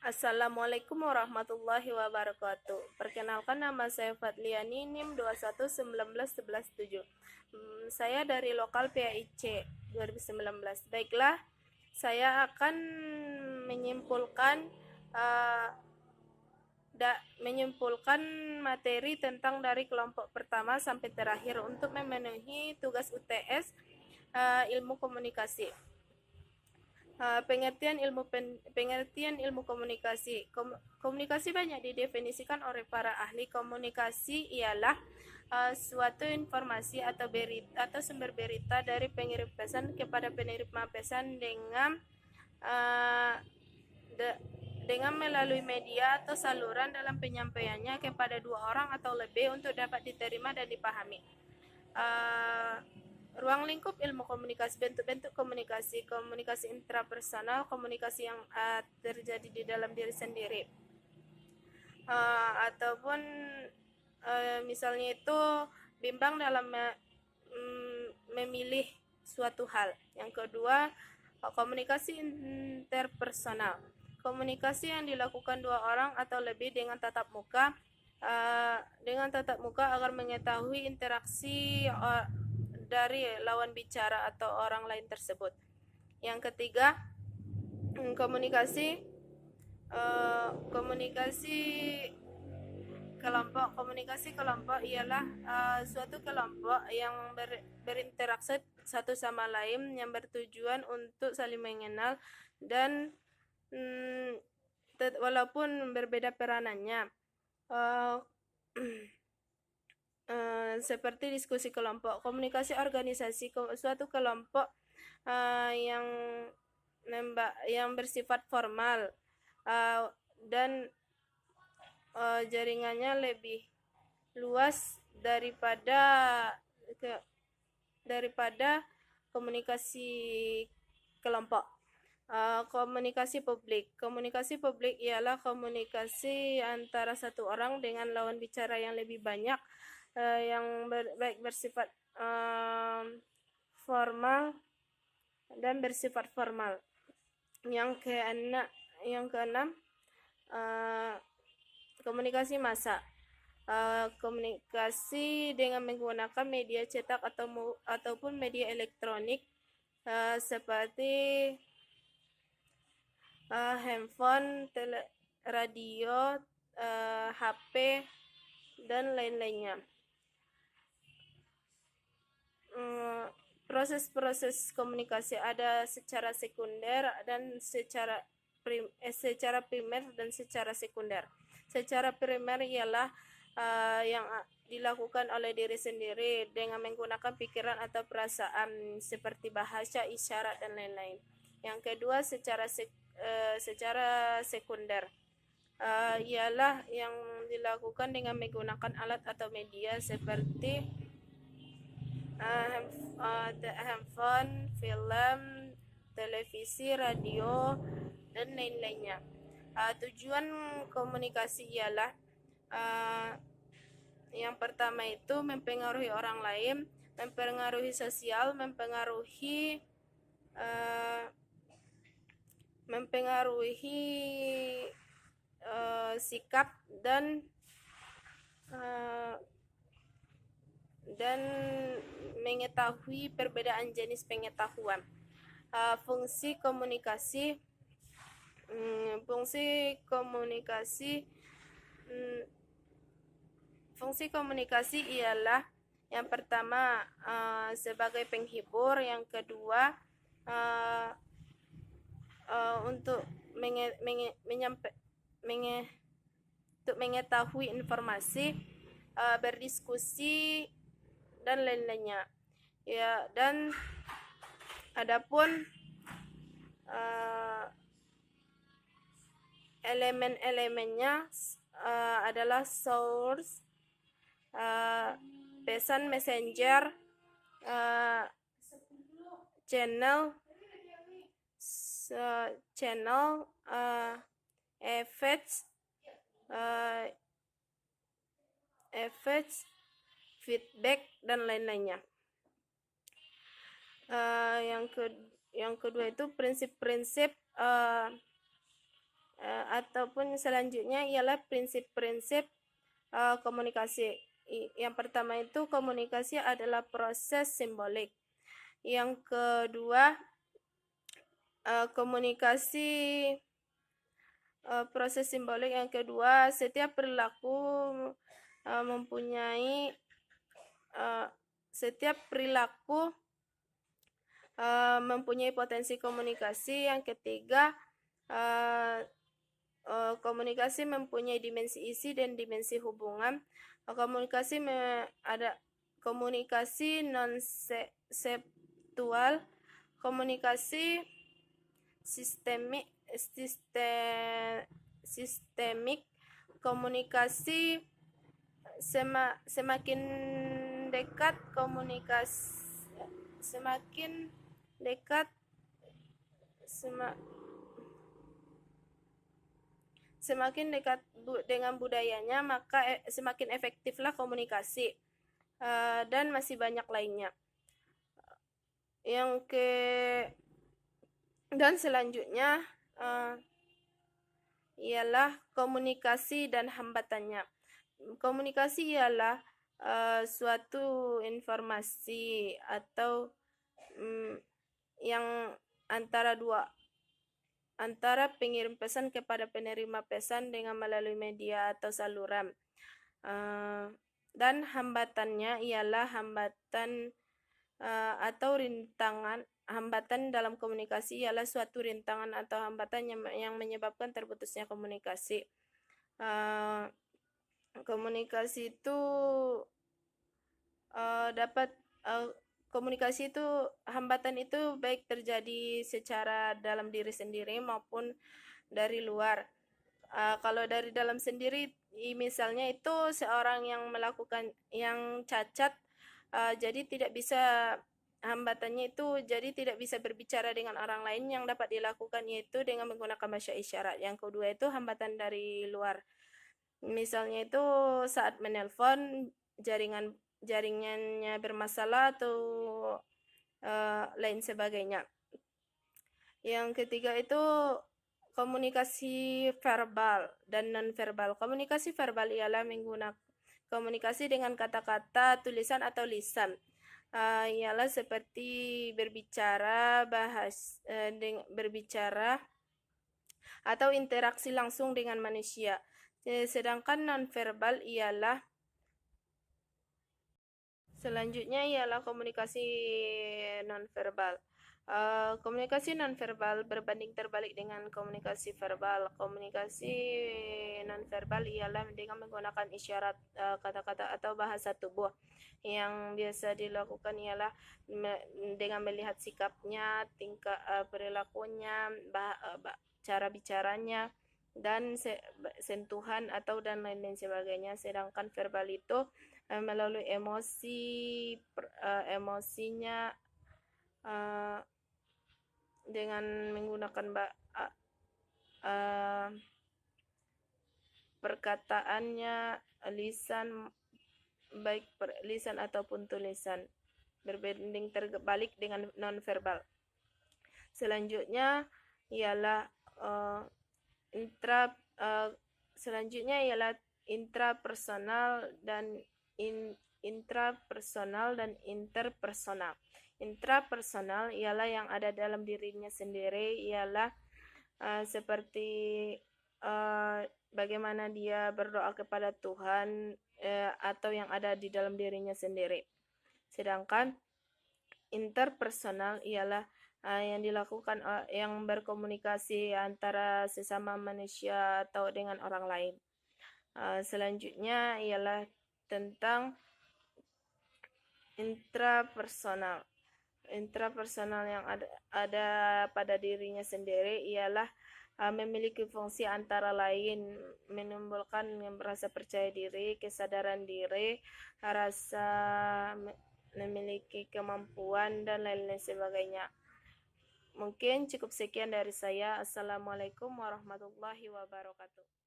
Assalamualaikum warahmatullahi wabarakatuh. Perkenalkan, nama saya Fadliani, NIM 21 19 11 7. Saya dari lokal PAIC 2019. Baiklah, saya akan menyimpulkan uh, menyimpulkan materi tentang dari kelompok pertama sampai terakhir untuk memenuhi tugas UTS ilmu komunikasi. Pengertian ilmu komunikasi. Komunikasi banyak didefinisikan oleh para ahli. Komunikasi ialah suatu informasi atau sumber berita dari pengirim pesan kepada penerima pesan dengan melalui media atau saluran dalam penyampaiannya kepada dua orang atau lebih untuk dapat diterima dan dipahami. Ruang lingkup ilmu komunikasi, bentuk-bentuk komunikasi, komunikasi intrapersonal, komunikasi yang terjadi di dalam diri sendiri, ataupun misalnya itu bimbang dalam memilih suatu hal. Yang kedua, komunikasi interpersonal, komunikasi yang dilakukan dua orang atau lebih dengan tatap muka agar mengetahui interaksi dari lawan bicara atau orang lain tersebut. Yang ketiga, komunikasi kelompok. Komunikasi kelompok ialah suatu kelompok yang berinteraksi satu sama lain yang bertujuan untuk saling mengenal dan walaupun berbeda peranannya. Seperti diskusi kelompok. Komunikasi organisasi, suatu kelompok yang bersifat formal dan jaringannya lebih luas daripada komunikasi kelompok. Komunikasi publik. Komunikasi publik ialah komunikasi antara satu orang dengan lawan bicara yang lebih banyak, yang baik bersifat formal dan bersifat formal. Yang keenam, komunikasi massa. Komunikasi dengan menggunakan media cetak ataupun media elektronik seperti handphone, radio, HP, dan lain-lainnya. Proses-proses komunikasi ada secara sekunder dan secara primer dan secara sekunder. Secara primer ialah yang dilakukan oleh diri sendiri dengan menggunakan pikiran atau perasaan seperti bahasa, isyarat, dan lain-lain. Yang kedua, secara sekunder ialah yang dilakukan dengan menggunakan alat atau media seperti handphone, film, televisi, radio, dan lain-lainnya. Tujuan komunikasi ialah yang pertama itu mempengaruhi orang lain, mempengaruhi sosial, mempengaruhi sikap dan mengetahui perbedaan jenis pengetahuan. Fungsi komunikasi ialah yang pertama sebagai penghibur, yang kedua untuk mengetahui informasi, berdiskusi, dan lain-lainnya. Ya, dan adapun elemen-elemennya adalah source, pesan messenger, channel, effects, feedback, dan lain-lainnya. Yang kedua itu prinsip-prinsip ataupun selanjutnya ialah prinsip-prinsip komunikasi. Yang pertama itu komunikasi adalah proses simbolik. Yang kedua proses simbolik yang kedua, setiap perilaku mempunyai potensi komunikasi. Yang ketiga, komunikasi mempunyai dimensi isi dan dimensi hubungan. Ada komunikasi non-septual, komunikasi sistemik, komunikasi semakin dekat dengan budayanya, maka semakin efektiflah komunikasi, dan masih banyak lainnya. Dan selanjutnya ialah komunikasi dan hambatannya. Komunikasi ialah suatu informasi atau yang antara pengirim pesan kepada penerima pesan dengan melalui media atau saluran. Dan hambatannya ialah hambatan atau rintangan. Hambatan dalam komunikasi ialah suatu rintangan atau hambatan yang menyebabkan terputusnya komunikasi. Komunikasi itu hambatan itu baik terjadi secara dalam diri sendiri maupun dari luar. Kalau dari dalam sendiri, misalnya itu seorang yang cacat, jadi tidak bisa, hambatannya itu jadi tidak bisa berbicara dengan orang lain. Yang dapat dilakukan yaitu dengan menggunakan bahasa isyarat. Yang kedua itu hambatan dari luar, misalnya itu saat menelpon jaringannya bermasalah atau lain sebagainya. Yang ketiga itu komunikasi verbal dan non-verbal. Komunikasi verbal ialah menggunakan komunikasi dengan kata-kata, tulisan atau lisan. Ialah seperti berbicara atau interaksi langsung dengan manusia. Sedangkan non-verbal selanjutnya ialah komunikasi non-verbal. Komunikasi non-verbal berbanding terbalik dengan komunikasi verbal. Komunikasi non-verbal ialah dengan menggunakan isyarat, kata-kata atau bahasa tubuh. Yang biasa dilakukan ialah dengan melihat sikapnya, tingkah perilakunya, cara bicaranya, dan sentuhan atau dan lain-lain sebagainya. Sedangkan verbal itu melalui emosinya, dengan menggunakan perkataannya, lisan, baik lisan ataupun tulisan, berbanding terbalik dengan non-verbal. Selanjutnya ialah intrapersonal dan interpersonal. Intrapersonal ialah yang ada dalam dirinya sendiri, ialah seperti bagaimana dia berdoa kepada Tuhan, atau yang ada di dalam dirinya sendiri. Sedangkan interpersonal ialah yang dilakukan yang berkomunikasi antara sesama manusia atau dengan orang lain. Selanjutnya ialah tentang intrapersonal. Intrapersonal yang ada pada dirinya sendiri ialah memiliki fungsi antara lain menimbulkan rasa percaya diri, kesadaran diri, rasa memiliki kemampuan, dan lain-lain sebagainya. Mungkin cukup sekian dari saya. Assalamualaikum warahmatullahi wabarakatuh.